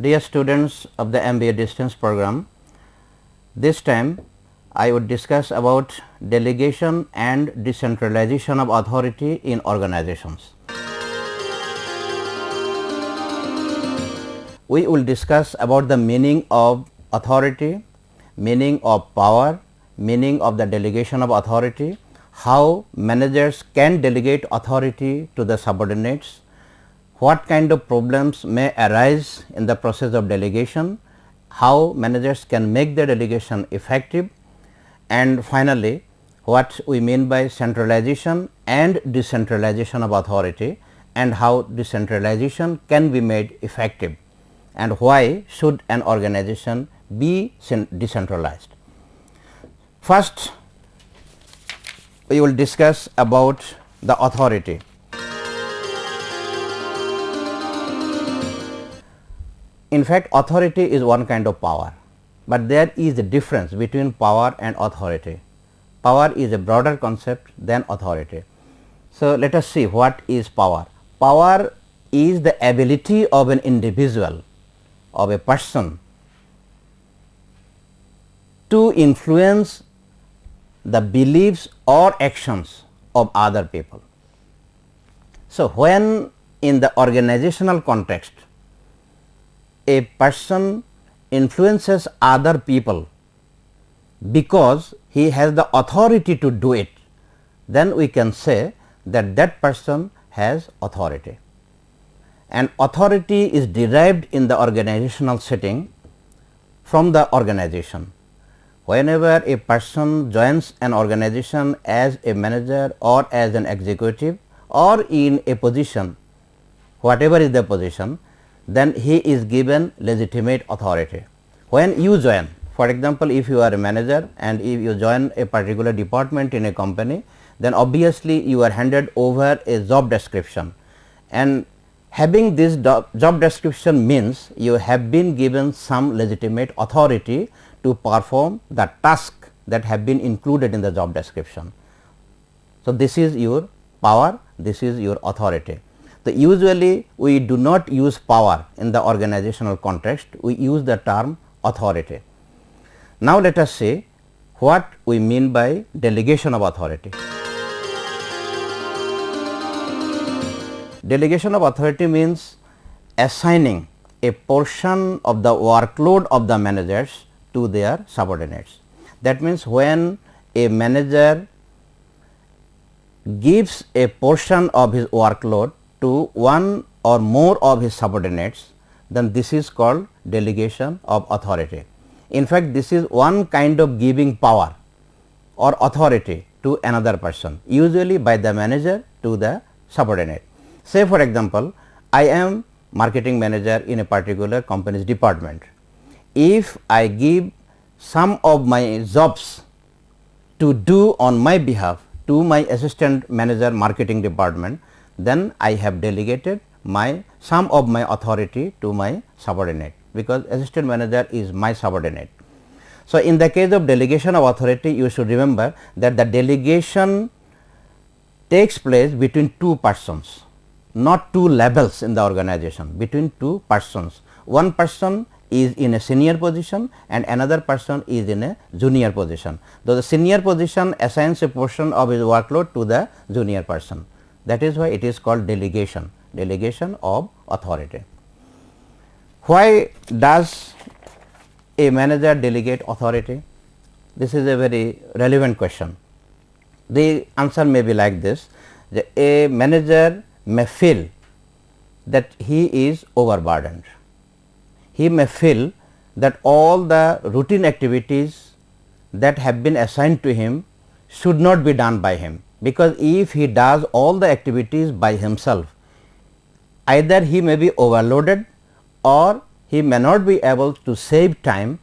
Dear students of the MBA distance program, this time I would discuss about delegation and decentralization of authority in organizations. We will discuss about the meaning of authority, meaning of power, meaning of the delegation of authority, how managers can delegate authority to the subordinates, what kind of problems may arise in the process of delegation, how managers can make the delegation effective, and finally, what we mean by centralization and decentralization of authority and how decentralization can be made effective and why should an organization be decentralized. First, we will discuss about the authority. In fact, authority is one kind of power, but there is a difference between power and authority. Power is a broader concept than authority. So, let us see what is power. Power is the ability of an individual, of a person, to influence the beliefs or actions of other people. So, when in the organizational context a person influences other people because he has the authority to do it, then we can say that that person has authority. And authority is derived in the organizational setting from the organization. Whenever a person joins an organization as a manager or as an executive or in a position, whatever is the position, then he is given legitimate authority. When you join, for example, if you are a manager and if you join a particular department in a company, then obviously you are handed over a job description, and having this job description means you have been given some legitimate authority to perform the task that have been included in the job description. So, this is your power, this is your authority. So, usually we do not use power in the organizational context, we use the term authority. Now, let us see what we mean by delegation of authority. Delegation of authority means assigning a portion of the workload of the managers to their subordinates. That means, when a manager gives a portion of his workload to one or more of his subordinates, then this is called delegation of authority. In fact, this is one kind of giving power or authority to another person, usually by the manager to the subordinate. Say for example, I am marketing manager in a particular company's department. If I give some of my jobs to do on my behalf to my assistant manager marketing department, then I have delegated some of my authority to my subordinate, because assistant manager is my subordinate. So, in the case of delegation of authority, you should remember that the delegation takes place between two persons, not two levels in the organization, between two persons. One person is in a senior position and another person is in a junior position. Though the senior position assigns a portion of his workload to the junior person. That is why it is called delegation, delegation of authority. Why does a manager delegate authority? This is a very relevant question. The answer may be like this: a manager may feel that he is overburdened. He may feel that all the routine activities that have been assigned to him should not be done by him, because if he does all the activities by himself, either he may be overloaded or he may not be able to save time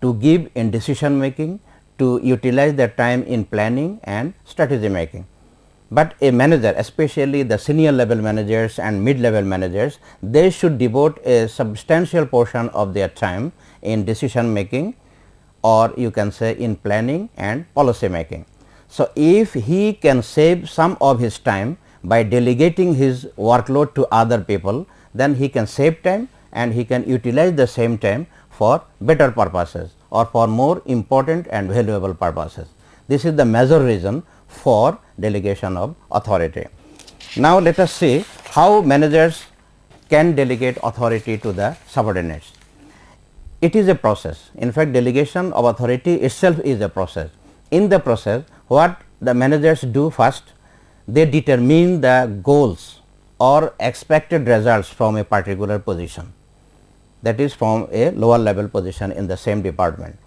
to give in decision making, to utilize the time in planning and strategy making. But a manager, especially the senior level managers and mid level managers, they should devote a substantial portion of their time in decision making, or you can say in planning and policy making. So, if he can save some of his time by delegating his workload to other people, then he can save time and he can utilize the same time for better purposes or for more important and valuable purposes. This is the major reason for delegation of authority. Now, let us see how managers can delegate authority to the subordinates. It is a process. In fact, delegation of authority itself is a process. In the process, what the managers do first, they determine the goals or expected results from a particular position, that is from a lower level position in the same department.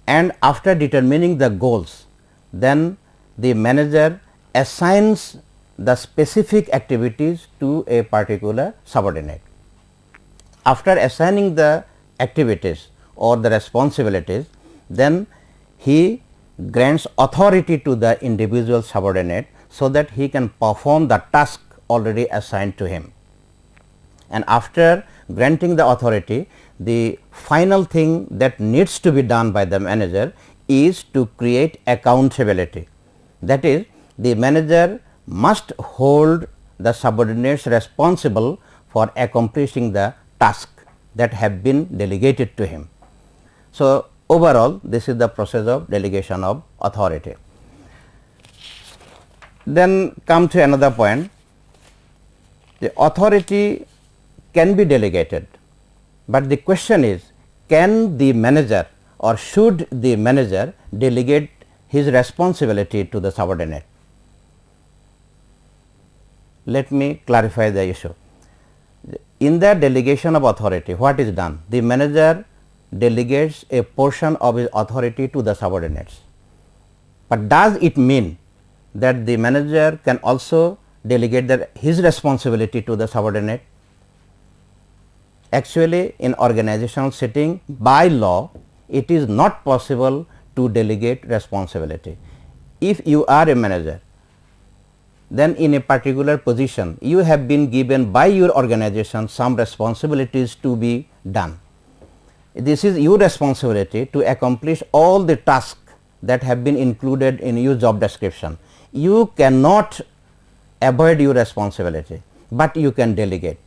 And after determining the goals, then the manager assigns the specific activities to a particular subordinate. After assigning the activities or the responsibilities, then he grants authority to the individual subordinate so that he can perform the task already assigned to him. And after granting the authority, the final thing that needs to be done by the manager is to create accountability. That is, the manager must hold the subordinates responsible for accomplishing the task that have been delegated to him. So, overall this is the process of delegation of authority. Then come to another point, the authority can be delegated, but the question is, can the manager or should the manager delegate his responsibility to the subordinate? Let me clarify the issue. In the delegation of authority, what is done? The manager delegates a portion of his authority to the subordinates, but does it mean that the manager can also delegate his responsibility to the subordinate? Actually, in organizational setting, by law, it is not possible to delegate responsibility. If you are a manager, then in a particular position, you have been given by your organization some responsibilities to be done. This is your responsibility to accomplish all the tasks that have been included in your job description. You cannot avoid your responsibility, but you can delegate.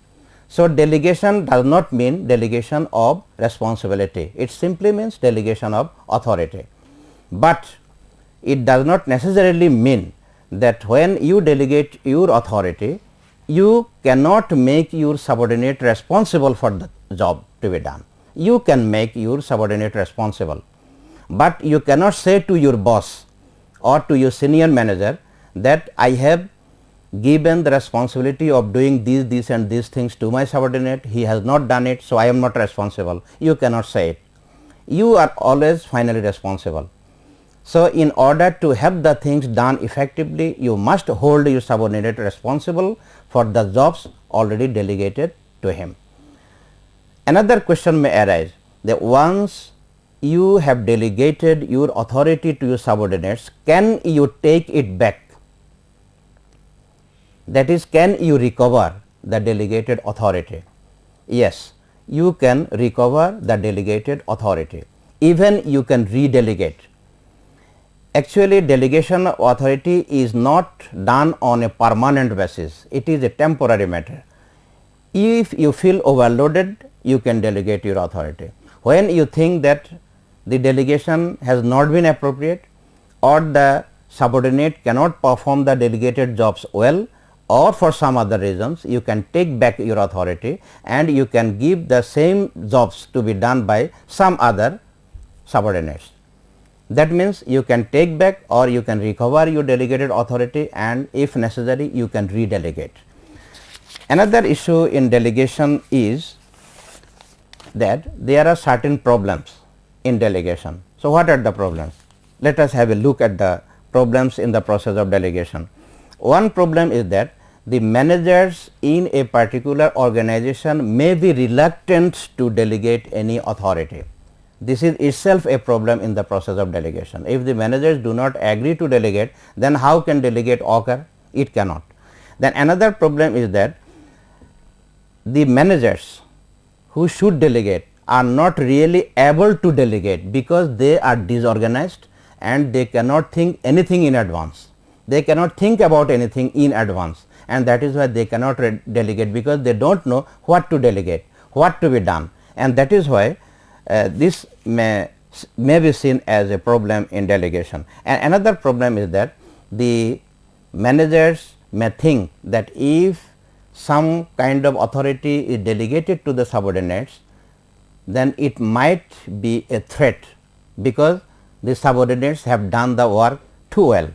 So, delegation does not mean delegation of responsibility, it simply means delegation of authority, but it does not necessarily mean that when you delegate your authority, you cannot make your subordinate responsible for the job to be done. You can make your subordinate responsible, but you cannot say to your boss or to your senior manager that I have given the responsibility of doing these and these things to my subordinate, he has not done it, so I am not responsible. You cannot say it. You are always finally responsible. So, in order to have the things done effectively, you must hold your subordinate responsible for the jobs already delegated to him. Another question may arise that once you have delegated your authority to your subordinates, can you take it back? That is, can you recover the delegated authority? Yes, you can recover the delegated authority. Even you can redelegate. Actually, delegation of authority is not done on a permanent basis, it is a temporary matter. If you feel overloaded, you can delegate your authority. When you think that the delegation has not been appropriate or the subordinate cannot perform the delegated jobs well, or for some other reasons, you can take back your authority and you can give the same jobs to be done by some other subordinates. That means, you can take back or you can recover your delegated authority, and if necessary you can redelegate. Another issue in delegation is that there are certain problems in delegation. So, what are the problems? Let us have a look at the problems in the process of delegation. One problem is that the managers in a particular organization may be reluctant to delegate any authority. This is itself a problem in the process of delegation. If the managers do not agree to delegate, then how can delegate occur? It cannot. Then another problem is that the managers who should delegate are not really able to delegate because they are disorganized and they cannot think anything in advance. They cannot think about anything in advance, and that is why they cannot delegate, because they do not know what to delegate. what to be done, and that is why this may be seen as a problem in delegation. And another problem is that the managers may think that if some kind of authority is delegated to the subordinates, then it might be a threat, because the subordinates have done the work too well.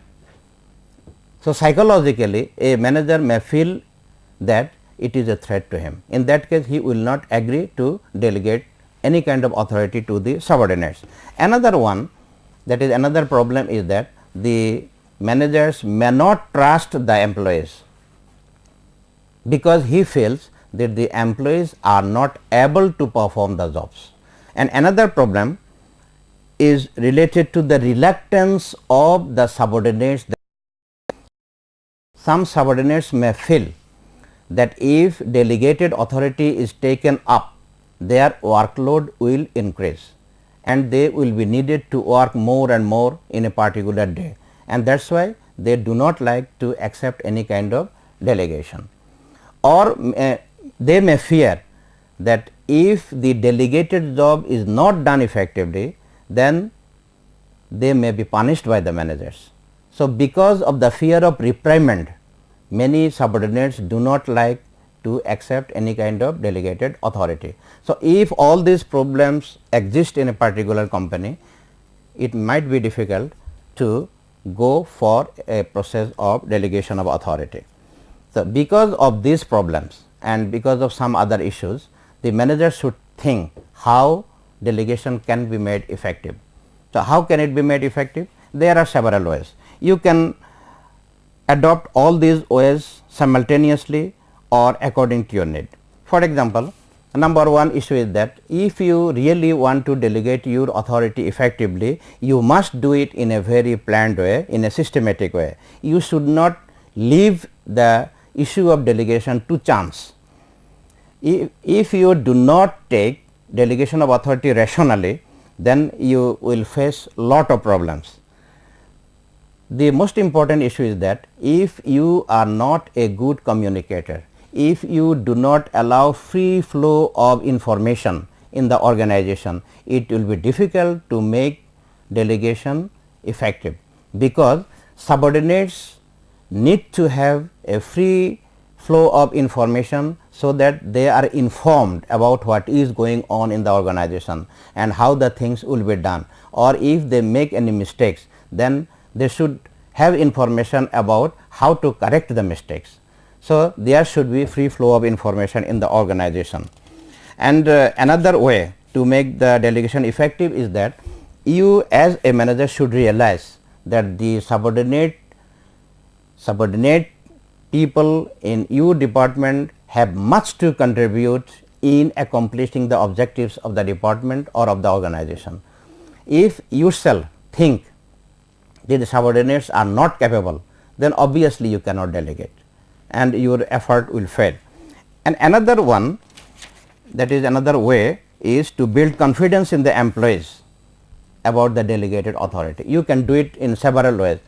So, psychologically a manager may feel that it is a threat to him. In that case, he will not agree to delegate any kind of authority to the subordinates. Another one, that is another problem, is that the managers may not trust the employees, because he feels that the employees are not able to perform the jobs. And another problem is related to the reluctance of the subordinates. Some subordinates may feel that if delegated authority is taken up, their workload will increase and they will be needed to work more and more in a particular day, and that is why they do not like to accept any kind of delegation. Or they may fear that if the delegated job is not done effectively, then they may be punished by the managers. So, because of the fear of reprimand, many subordinates do not like to accept any kind of delegated authority. So, if all these problems exist in a particular company, it might be difficult to go for a process of delegation of authority. So, because of these problems and because of some other issues, the manager should think how delegation can be made effective. So, how can it be made effective? There are several ways. You can adopt all these ways simultaneously or according to your need. For example, number one issue is that if you really want to delegate your authority effectively, you must do it in a very planned way, in a systematic way. You should not leave the issue of delegation to chance. If you do not take delegation of authority rationally, then you will face lot of problems. The most important issue is that if you are not a good communicator, if you do not allow free flow of information in the organization, it will be difficult to make delegation effective, because subordinates need to have a free flow of information, so that they are informed about what is going on in the organization and how the things will be done, or if they make any mistakes, then they should have information about how to correct the mistakes. So, there should be free flow of information in the organization. And another way to make the delegation effective is that you as a manager should realize that the subordinate people in your department have much to contribute in accomplishing the objectives of the department or of the organization. If you shall think that the subordinates are not capable, then obviously you cannot delegate and your effort will fail. And another one, that is another way, is to build confidence in the employees about the delegated authority. You can do it in several ways.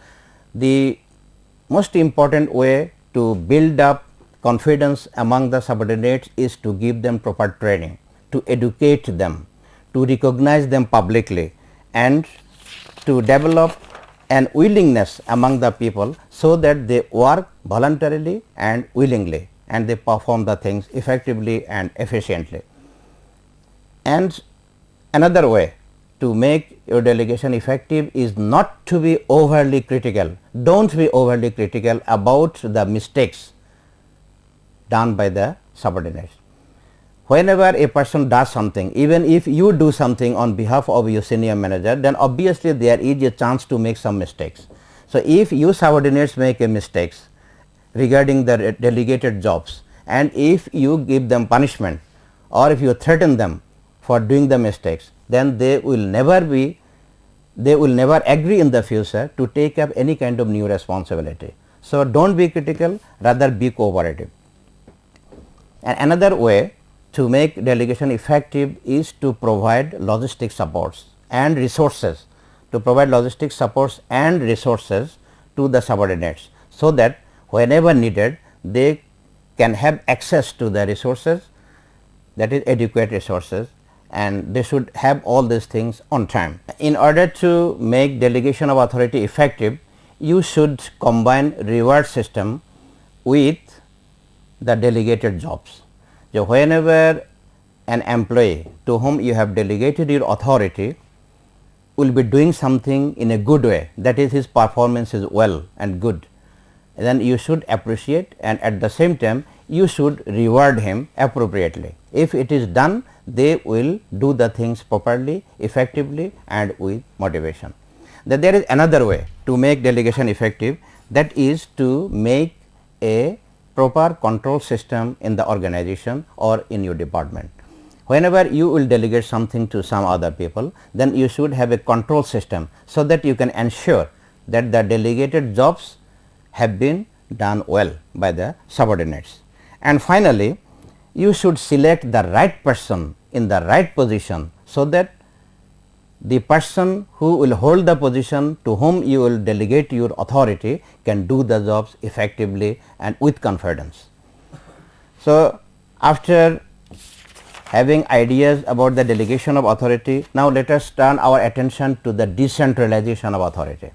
The most important way to build up confidence among the subordinates is to give them proper training, to educate them, to recognize them publicly, and to develop an willingness among the people, so that they work voluntarily and willingly and they perform the things effectively and efficiently. And another way to make your delegation effective is not to be overly critical. Don't be overly critical about the mistakes done by the subordinates. Whenever a person does something, even if you do something on behalf of your senior manager, then obviously there is a chance to make some mistakes. So, if you subordinates make a mistakes regarding the delegated jobs, and if you give them punishment or if you threaten them for doing the mistakes, then they will never agree in the future to take up any kind of new responsibility. So, don't be critical, rather be cooperative. And another way to make delegation effective is to provide logistic supports and resources, to the subordinates, so that whenever needed they can have access to the resources that is adequate resources, and they should have all these things on time. In order to make delegation of authority effective, you should combine reward system with the delegated jobs. So, whenever an employee to whom you have delegated your authority will be doing something in a good way, that is, his performance is well and good, then you should appreciate, and at the same time you should reward him appropriately. If it is done, they will do the things properly, effectively, and with motivation. Then there is another way to make delegation effective, that is to make a proper control system in the organization or in your department. Whenever you will delegate something to some other people, then you should have a control system, so that you can ensure that the delegated jobs have been done well by the subordinates. And finally, you should select the right person in the right position, so that the person who will hold the position to whom you will delegate your authority can do the jobs effectively and with confidence. So, after having ideas about the delegation of authority, now let us turn our attention to the decentralization of authority.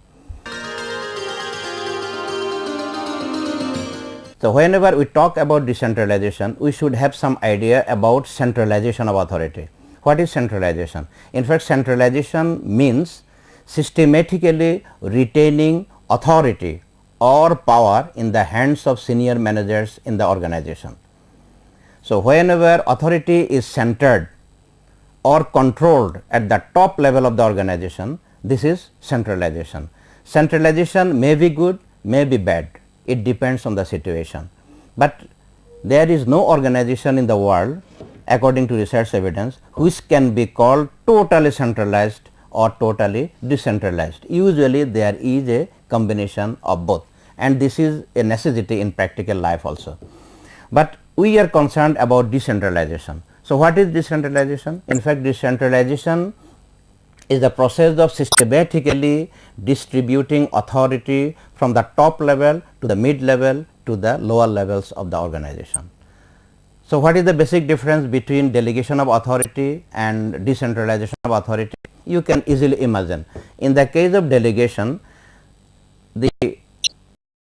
So, whenever we talk about decentralization, we should have some idea about centralization of authority. What is centralization? In fact, centralization means systematically retaining authority or power in the hands of senior managers in the organization. So, whenever authority is centered or controlled at the top level of the organization, this is centralization. Centralization may be good, may be bad, it depends on the situation, but there is no organization in the world, according to research evidence, which can be called totally centralized or totally decentralized. Usually there is a combination of both, and this is a necessity in practical life also. But we are concerned about decentralization. So, what is decentralization? In fact, decentralization is the process of systematically distributing authority from the top level to the mid level to the lower levels of the organization. So, what is the basic difference between delegation of authority and decentralization of authority? You can easily imagine. In the case of delegation, the